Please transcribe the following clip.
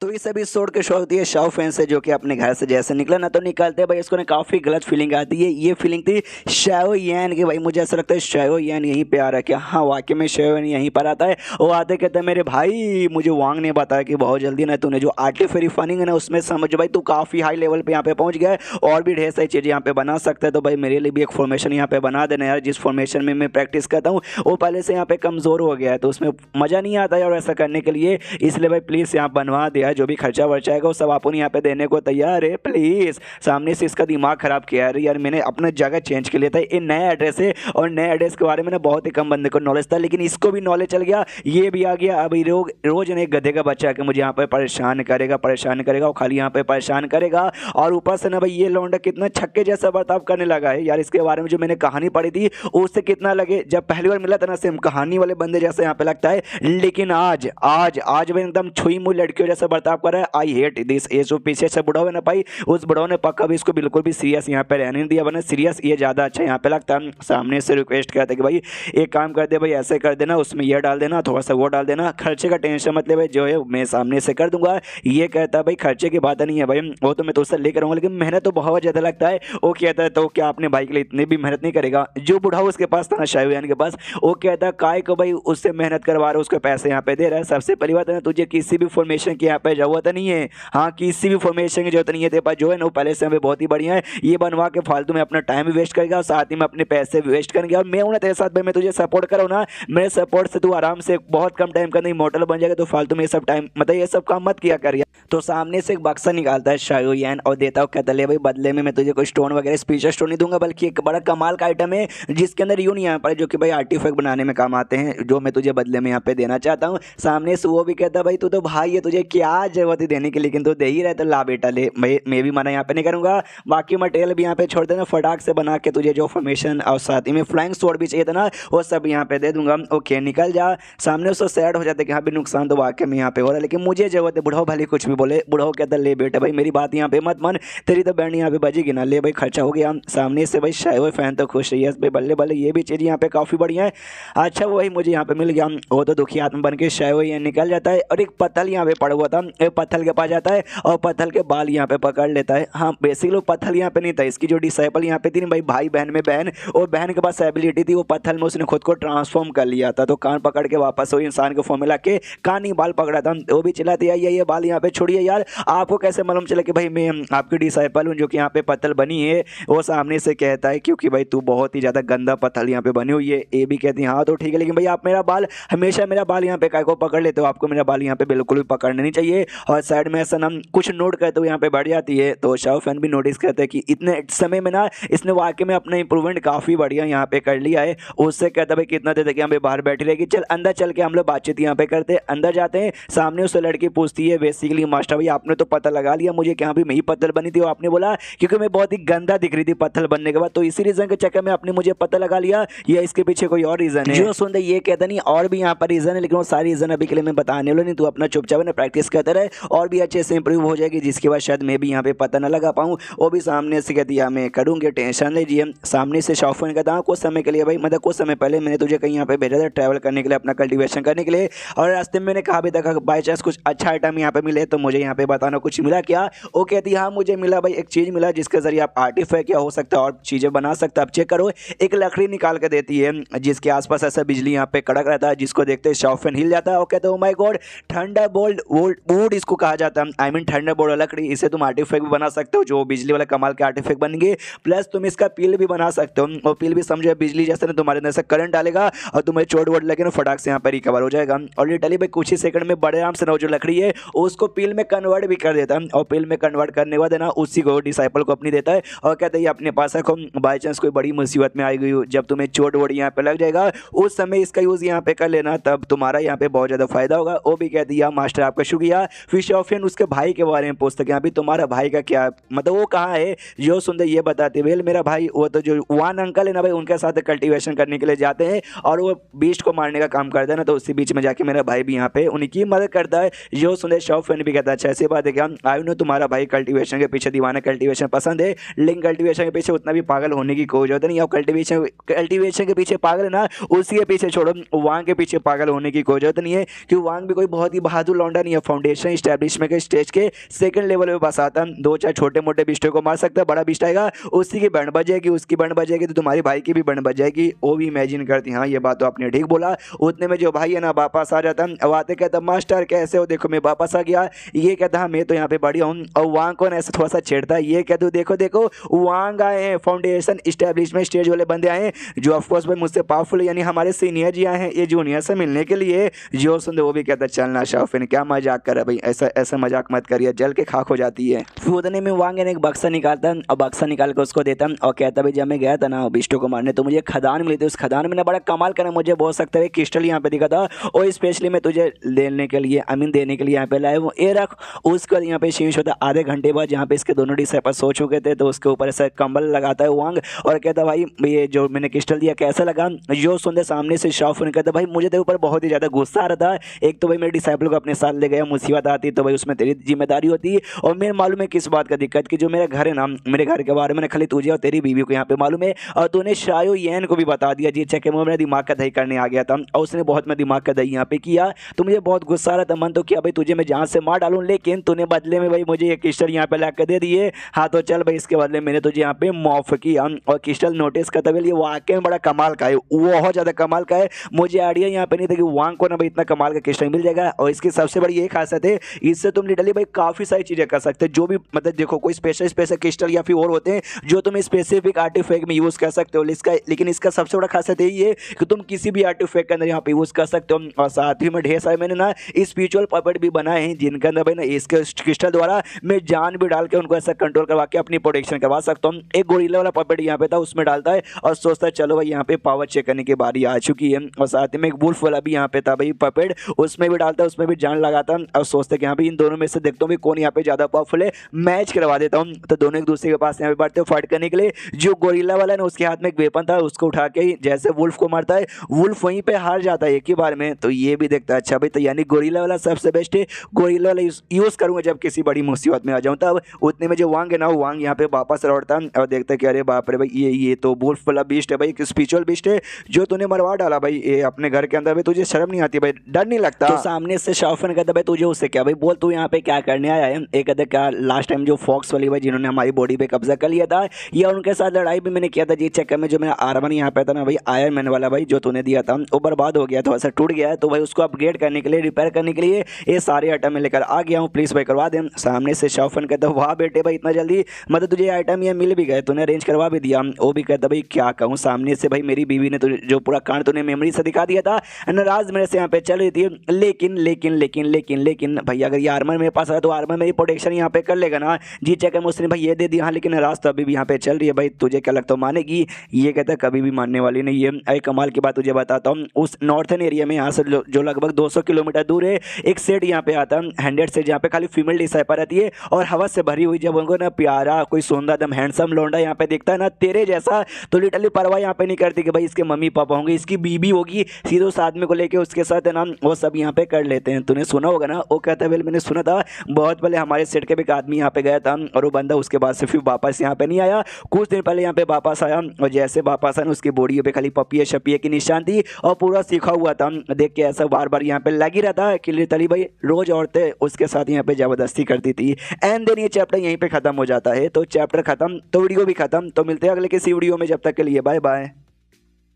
तो इस एपिसोड के शो होती है शाओ फैन से, जो कि अपने घर से जैसे निकला ना तो निकलते भाई इसको ना काफ़ी गलत फीलिंग आती है। ये फीलिंग थी शाओ यान की, भाई मुझे ऐसा लगता है शाओ यान यहीं पे आ रहा है क्या? हाँ वाकई में शाओ यान यहीं पर आता है। वो आते कहते हैं मेरे भाई मुझे वांग ने बताया कि बहुत जल्दी ना तूने जो आर्टिफिशियल फनिंग है ना उसमें समझ भाई तू काफ़ी हाई लेवल पे यहाँ पे पहुँच गया है और भी ढेर सारी चीज़ें यहाँ पे बना सकता है। तो भाई मेरे लिए भी एक फॉर्मेशन यहाँ पे बना देना यार, जिस फॉर्मेशन में मैं प्रैक्टिस करता हूँ वो पहले से यहाँ पे कमज़ोर हो गया है तो उसमें मज़ा नहीं आता है और ऐसा करने के लिए, इसलिए भाई प्लीज़ यहाँ बनवा दिया। जो भी खर्चा वर्चा आएगा वो सब अपन यहाँ पे देने को तैयार है प्लीज़। सामने से इसका दिमाग ख़राब किया है यार, मैंने अपना जगह चेंज कर लिया था। ये नया एड्रेस है और नए एड्रेस के बारे में ना बहुत ही कम बंदे को नॉलेज था, लेकिन इसको भी नॉलेज चल गया, ये भी आ गया। अब रोज ने एक गधे का बच्चा आके मुझे यहाँ पे परेशान करेगा और खाली यहाँ पे परेशान करेगा। और ऊपर से ना भाई ये लौंडा कितना छक्के जैसा बर्ताव करने लगा है यार। इसके बारे में जो मैंने कहानी पढ़ी थी उससे कितना लगे, जब पहली बार मिला था ना सेम कहानी वाले बंदे जैसे यहाँ पे लगता है, लेकिन आज आज आज भाई एकदम छुई मुई लड़कियों जैसा बर्ताव कर रहा है। I hate this. ये जो पीछे से बुढ़ा है ना भाई, उस बुढ़ाओ ने पक्का भी इसको बिल्कुल भी सीरियस यहाँ पे रहने नहीं दिया, वरना सीरियस ये ज़्यादा अच्छा यहाँ पे लगता है। सामने से रिक्वेस्ट करते कि भाई एक काम कर दे भाई, ऐसे कर देना, उसमें ये डाल देना, थोड़ा सा वो डाल देना, खर्चे का टेंशन मतलब भाई जो है मैं सामने से कर दूंगा। ये कहता है भाई खर्चे की बात नहीं है भाई, वो तो मैं तुझसे लेकर आऊँगा, लेकिन मेहनत तो बहुत ज़्यादा लगता है। वो कहता है तो क्या अपने भाई के लिए इतनी भी मेहनत नहीं करेगा? जो बुढ़ा उसके पास था ना शाहरुख के पास, वो कहता है काय को भाई उससे मेहनत करवा रहा है, उसके पैसे यहाँ पे दे रहा है। सबसे पहली बात है ना, तुझे किसी भी फॉर्मेशन की यहाँ पे जरूरत नहीं है। हाँ किसी भी फॉर्मेशन की जरूरत नहीं है तेरे पास, जो है ना वो पहले से हमें बहुत ही बढ़िया है। ये बनवा के फालतू में अपना टाइम भी वेस्ट करेगा और साथ ही में अपने पैसे भी वेस्ट करेंगे। और मैं हूँ ना तेरे साथ भाई, मैं तुझे सपोर्ट करूँ ना, मेरे सपोर्ट से तू आराम से बहुत कम टाइम के अंदर इमॉर्टल बन जाएगा। तो फालतू में ये सब टाइम मतलब ये सब काम मत किया कर यार। तो सामने से एक बक्सा निकालता है शाओ यान और देता हूँ, कहता ले भाई बदले में मैं तुझे कोई स्टोन वगैरह स्पेशल स्टोन नहीं दूंगा, बल्कि एक बड़ा कमाल का आइटम है जिसके अंदर यूं नहीं यहाँ पर जो कि भाई आर्टिफैक्ट बनाने में काम आते हैं, जो मैं तुझे बदले में यहाँ पे देना चाहता हूँ। सामने से वो भी कहता है भाई तू तो भाई है, तुझे क्या जरूरत है देने की, लेकिन तू दे ही रहे तो ला बेटा ले, मैं भी मना यहाँ पे नहीं करूँगा। बाकी मटेरियल भी यहाँ पे छोड़ देना, फटाक से बना के तुझे जो फॉर्मेशन और साथ ही में फ्लाइंग स्वॉर्ड भी चाहिए था ना वो सब यहाँ पे दे दूंगा। ओके निकल जा। सामने उसको सैड हो जाता है कि हाँ भी नुकसान तो वाकई में यहाँ पे हो रहा है, लेकिन मुझे जरूरत है। बुढ़ाओ भले कुछ भी बोले, बुढ़ाओ कहता ले बेटा भाई मेरी बात यहाँ पे मत मन, तेरी तो बैंड यहाँ पे बजेगी ना, ले भाई खर्चा हो गया। सामने से भाई शायद फैन तो खुश रही है भाई, बल्ले बल्ले ये भी चीज़ यहाँ पे काफ़ी बढ़िया है। अच्छा वही मुझे यहाँ पे मिल गया, वो तो दुखी आत्मा बन के शायद यहाँ निकल जाता है। और एक पत्थल यहाँ पे पड़ा हुआ था, एक पत्थल के पास जाता है और पत्थल के बाल यहाँ पे पकड़ लेता है। हाँ बेसिकली वो पत्थल यहाँ पे नहीं था, इसकी जो डिसाइपल यहाँ पे थी ना भाई बहन में बहन, और बहन के पास एबिलिटी थी वो पत्थल में उसने खुद को ट्रांसफॉर्म कर लिया था। तो कान पकड़ के वापस वो इंसान के फॉर्म में ला के कान ही बाल पकड़ा था। वो भी चिल्लाती है ये बाल यहाँ पे छोड़िए यार, आपको कैसे मालूम चला कि भाई मैं आपकी डिसाइपल हूँ जो कि यहाँ पे पत्थल बनी है? वो सामने से कहता है क्योंकि भाई तू बहुत ही ज़्यादा गंदा पत्थल यहाँ पे बनी हुई है। ये भी कहती है हाँ तो ठीक है, लेकिन भाई आप मेरा बाल हमेशा मेरा बाल यहाँ पे काय को पकड़ लेते हो, आपको मेरा बाल यहाँ पे बिल्कुल भी पकड़ना नहीं चाहिए। और साइड में ऐसा नाम कुछ नोट करते हुए यहाँ पे बढ़ जाती है। तो शाओ फैन भी नोटिस करते हैं कि इतने समय में ना इसने वाकई में अपना इंप्रूवमेंट काफ़ी बढ़िया यहाँ पे कर लिया है। उससे कहता भाई कितना देते कि यहाँ पे बाहर बैठी रहेगी, चल अंदर चल के हम लोग बातचीत यहाँ पे करते हैं। अंदर जाते हैं, सामने उससे लड़की पूछती है बेसिकली मास्टर भाई आपने तो पता लगा लिया मुझे कि यहाँ भी मैं ही पत्थर बनी थी? आपने बोला क्योंकि मैं बहुत ही गंदा दिख रही थी पत्थर बनने के बाद, तो इसी रीजन के चक्कर में आपने मुझे पता लगा लिया, या इसके पीछे कोई और रीजन है? जो सुनते ये कहता नहीं और भी यहाँ पर रीजन है, लेकिन वो सारी रीजन अभी के लिए मैं बताने वाला नहीं। तू अपना चुपचाप ना प्रैक्टिस करते रहे और भी अच्छे से इंप्रूव हो जाएगी, जिसके बाद शायद मैं भी यहाँ पे पता ना लगा पाऊँ। वो भी सामने से कहती है मैं करूँगी, टेंशन लीजिए। सामने से शॉप फोन कहता हूँ कुछ समय के लिए भाई, मतलब कुछ समय पहले मैंने तुझे कहीं यहाँ पे भेजा था ट्रैवल करने के लिए, अपना कल्टिवेशन करने के लिए, और रास्ते में मैंने कहा भी था बाई चांस कुछ अच्छा आइटम यहाँ पे मिले तो मुझे यहाँ पे बताना कुछ मिला क्या? वो कहती है हाँ मुझे मिला भाई, एक चीज़ मिला जिसके जरिए आप आर्टिफैक्ट क्या हो सकता है और चीज़ें बना सकते हैं, आप चेक करो। एक लकड़ी निकाल के देती है जिसके आसपास ऐसा बिजली यहाँ पे कड़क रहता है, जिसको देखते ही शॉप फैन हिल जाता है। वो कहते हैं oh my God Thunderbolt would इसको कहा जाता है, आई मीन थंडरबोल्ट लकड़ी, इसे तुम आर्टिफैक्ट भी बना सकते हो जो बिजली वाला कमाल के आर्टिफैक्ट बनेंगे। प्लस तुम इसका पील भी बना सकते हो, और पील भी समझो बिजली जैसे ना तुम्हारे अंदर से करंट डालेगा और तुम्हें चोट वोट लगे ना फटाक से यहाँ पर रिकवर हो जाएगा। और लिटरली भाई कुछ ही सेकंड में बड़े आराम से ना जो लकड़ी है उसको पील में कन्वर्ट भी कर देता है, और पील में कन्वर्ट करने के बाद ना उसी को डिसाइपल को अपनी देता है और कहता है अपने पास रखो, बाई चांस कोई बड़ी मुसीबत में आई गई हो, जब तुम्हें चोट वोट यहाँ पे लग जाएगा उस समय इसका यूज़ यहाँ पे कर लेना, तब तुम्हारा यहाँ पे बहुत ज़्यादा फायदा होगा। वो भी कह दिया मास्टर आपका शुक्रिया। फिर शॉफियन उसके भाई के बारे में पूछता कि अभी तुम्हारा भाई का क्या मतलब वो कहाँ है? जो सुंदर ये बताते वेल मेरा भाई वो तो जो वान अंकल है ना भाई उनके साथ कल्टीवेशन करने के लिए जाते हैं और वो बीस्ट को मारने का काम करता है ना, तो उसी बीच में जाके मेरा भाई भी यहाँ पे उनकी मदद करता है। जो सुंदर शॉफियन भी कहता अच्छा ऐसी बात है क्या, आई नो तुम्हारा भाई कल्टीवेशन के पीछे दीवाना, कल्टीवेशन पसंद है, लेकिन कल्टीवेशन के पीछे उतना भी पागल होने की कोई जरूरत नहीं है। कल्टीवेशन के पीछे पागल है ना, उसी के पीछे छोड़ो, वांग के पीछे पागल होने की कोई जरूरत नहीं है, क्योंकि वांग भी कोई बहुत ही बहादुर लौंडा नहीं है। फाउंडेशन इस्टेब्लिशमेंट के स्टेज के सेकंड लेवल पे बस आता, दो चार छोटे मोटे बिस्टे को मार सकता है, बड़ा बिस्ट आएगा उसी की बैंड बजेगी, उसकी बैंड बजेगी तो तुम्हारी भाई की भी बैंड बजेगी, वो भी इमेजिन करती। हाँ ये बात तो आपने ठीक बोला। उतने में जो भाई है ना वापस आ जाता, अब आते कहता मास्टर कैसे हो, देखो मैं वापस आ गया। ये कहता मैं तो यहाँ पे बढ़िया हूँ, और वांग को ऐसा थोड़ा सा छेड़ता है, ये कहते देखो देखो वांग आए हैं, फाउंडेशन इस्टेब्लिशमेंट स्टेज वाले बंदे आए हैं, जो ऑफकोर्स भाई मुझसे पावरफुल यानी हमारे सीनियर जी आए हैं ये जूनियर से मिलने के लिए। जो सुनते वो भी कहता चलना शाफिन क्या मजाक कर रहा भाई, ऐसा ऐसा मजाक मत करिए, जल के खाक हो जाती है। फिर उतने में वांग ने एक बक्सा निकालता और बक्सा निकाल के उसको देता और कहता भाई जब मैं गया था ना बिस्टो को मारने तो मुझे खदान मिली थी, उस खदान में ना बड़ा कमाल करा, मुझे बहुत सकता है क्रिस्टल यहाँ पे दिखा था और स्पेशली मैं तुझे देने के लिए देने के लिए यहाँ पे लाए वो ये रख। उसके बाद यहाँ पे शीश होता आधे घंटे बाद जहाँ पे इसके दोनों डिसाइपल सो चुके थे, तो उसके ऊपर ऐसा कंबल लगाता है वांग और कहता भाई ये जो मैंने क्रिस्टल दिया कैसा लगा। जो सुनते सामने से शॉफ ने कहता भाई मुझे तेरे ऊपर बहुत ही ज़्यादा गुस्सा आ रहा था, एक तो भाई मेरे डिसाइपल को अपने साथ ले गया, मुसीबत आती तो भाई उसमें तेरी जिम्मेदारी होती, और मेरे मालूम है किस बात का दिक्कत कि जो मेरा घर है ना, मेरे घर के बारे में खाली तुझे और तेरी बीवी को यहाँ पे मालूम है, और तूने शायो येन को भी बता दिया जी चेक मेरा दिमाग का दही करने आ गया था और उसने बहुत मैं दिमाग का दही यहाँ पे किया, तो मुझे बहुत गुस्सा आ रहा था, मन तो किया भाई तुझे मैं जान से मार डालूं, लेकिन तूने बदले में भाई मुझे ये क्रिस्टल यहाँ पे ला कर दे दिए। हाँ तो चल भाई इसके बदले मैंने तुझे यहाँ पे माफ किया, और क्रिस्टल नोटिस करता भाई ये वाकई में बड़ा कमाल का है, बहुत ज़्यादा कमाल का है। मुझे आइडिया यहाँ पे नहीं था कि वांग को ना भाई इतना कमाल का क्रिस्टल मिल जाएगा, और इसकी सबसे बड़ी ये खासियत है इससे तुम लिटरली भाई काफ़ी सारी चीज़ें कर सकते हो, जो भी मतलब देखो कोई स्पेशल क्रिस्टल या फिर और होते हैं जो तुम स्पेसिफिक आर्टिफैक्ट में यूज़ कर सकते हो, लेकिन इसका सबसे बड़ा खासियत यही है कि तुम किसी भी आर्टिफैक्ट के अंदर यहाँ पे यूज़ कर सकते हो। और साथ ही में ढेर सारे मैंने ना स्पिरिचुअल पपेट भी बनाए हैं जिनके अंदर भाई ना इसके क्रिस्टल द्वारा मैं जान भी डाल के उनको ऐसा कंट्रोल करवा के अपनी प्रोटेक्शन करवा सकता हूँ। एक गोरिल्ला वाला पपेट यहाँ पे था, उसमें डालता है और सोचता है चलो भाई यहाँ पे पावर चेक करने की बारी आ चुकी है, और साथ में एक वुल्फ वाला भी यहाँ पे था भाई पपेट, उसमें भी डालता है, उसमें भी जान लगाता और सोचता है कि यहाँ पे इन दोनों में से देखता हूँ कौन यहाँ पे ज़्यादा पावरफुल है, मैच करवा देता हूँ। तो दोनों एक दूसरे के पास यहाँ पे बढ़ते फाइट करने के लिए। जो गोरिल्ला वाला है ना उसके हाथ में एक वेपन था, उसको उठा के ही जैसे वुल्फ को मारता है वुल्फ वहीं पे हार जाता है एक ही बार में। तो ये भी देखता है अच्छा भाई तो यानी गोरिल्ला वाला सबसे बेस्ट है, गोरिल्ला वाला यूज़ करूँगा जब किसी बड़ी मुसीबत में आ जाऊँ तब। उतने में जो वांग है ना वांग यहाँ पे वापस लौटता और देखता है कि अरे बाप रे भाई ये तो वुल्फ वाला बीस्ट है भाई, एक स्पिरिचुअल बीस्ट है जो तूने मरवा डाला भाई ये अपने घर के अंदर भाई, तुझे शर्म नहीं आती भाई, डर नहीं लगता। तो सामने से शाफन कहता भाई तुझे उससे क्या भाई बोल तू यहाँ पे क्या करने आया है। एक कहता क्या लास्ट टाइम जो फॉक्स वाली भाई जिन्होंने हमारी बॉडी पे कब्जा कर लिया था या उनके साथ लड़ाई भी मैंने किया था, जिस चक्कर में जो मेरा आर्मर यहाँ पे था ना भाई आयरन मैन वाला भाई जो तूने दिया था वो बर्बाद हो गया, थोड़ा सा टूट गया है, तो भाई उसको अपग्रेड करने के लिए रिपेयर करने के लिए ये सारे आइटम में लेकर आ गया हूँ, प्लीज़ भाई करवा दें। सामने से शाफन कहता वाह बेटे भाई इतना जल्दी मतलब तुझे आइटम ये मिल भी गए, तूने अरेंज करवा भी दिया। वो भी कहता भाई क्या कहूँ, सामने से भाई मेरी बीवी ने जो पूरा कांड तूने मेमोरी से दिखा दिया था, नाराज मेरे से यहाँ पे चल रही थी, लेकिन लेकिन लेकिन लेकिन लेकिन भाई अगर ये आर्मर मेरे पास आया तो आर्मर मेरी प्रोटेक्शन यहाँ पे कर लेगा ना जी चेक उसने भाई ये दे दिया। हाँ लेकिन नाराज तो अभी भी यहाँ पे चल रही है भाई, तुझे क्या लगता है मानेगी? ये कहता है कभी भी मानने वाली नहीं है। अरे कमाल की बात तुझे बताता हूँ, उस नॉर्थन एरिया में यहाँ से जो लगभग 200 किलोमीटर दूर है एक सेट यहाँ पे आता है 100 से, जहाँ पे खाली फीमेल डिसाइपर रहती है और हवा से भरी हुई, जब उनको ना प्यारा कोई सुंदर दम हैंडसम लौंडा यहाँ पे दिखता है ना तेरे जैसा, तो लिटरली परवाह यहाँ पे नहीं करती कि भाई इसके मम्मी पापा होंगे, इसकी बीबी होगी, सीधे उस आदमी को लेके उसके साथ है ना वो सब यहाँ पे कर लेते हैं। तूने सुना होगा ना, वो कहता है मैंने सुना था बहुत पहले हमारे सेट के भी एक आदमी यहाँ पे गया था और वो बंदा उसके बाद से फिर वापस यहाँ पे नहीं आया, कुछ दिन पहले यहाँ पे वापस आया और जैसे वापस आया उसकी बॉडी पे खाली पपिए शपिए की निशान थी और पूरा सीखा हुआ था। देख के ऐसा बार बार यहाँ पे लगी रहता कि लिटरली भाई रोज औरतें उसके साथ यहाँ पे जबरदस्ती करती थी। एंड देन ये चैप्टर यहीं पे खत्म हो जाता है। तो चैप्टर खत्म तो वीडियो भी खत्म, तो मिलते हैं अगले किसी वीडियो में, जब तक के लिए बाय बाय।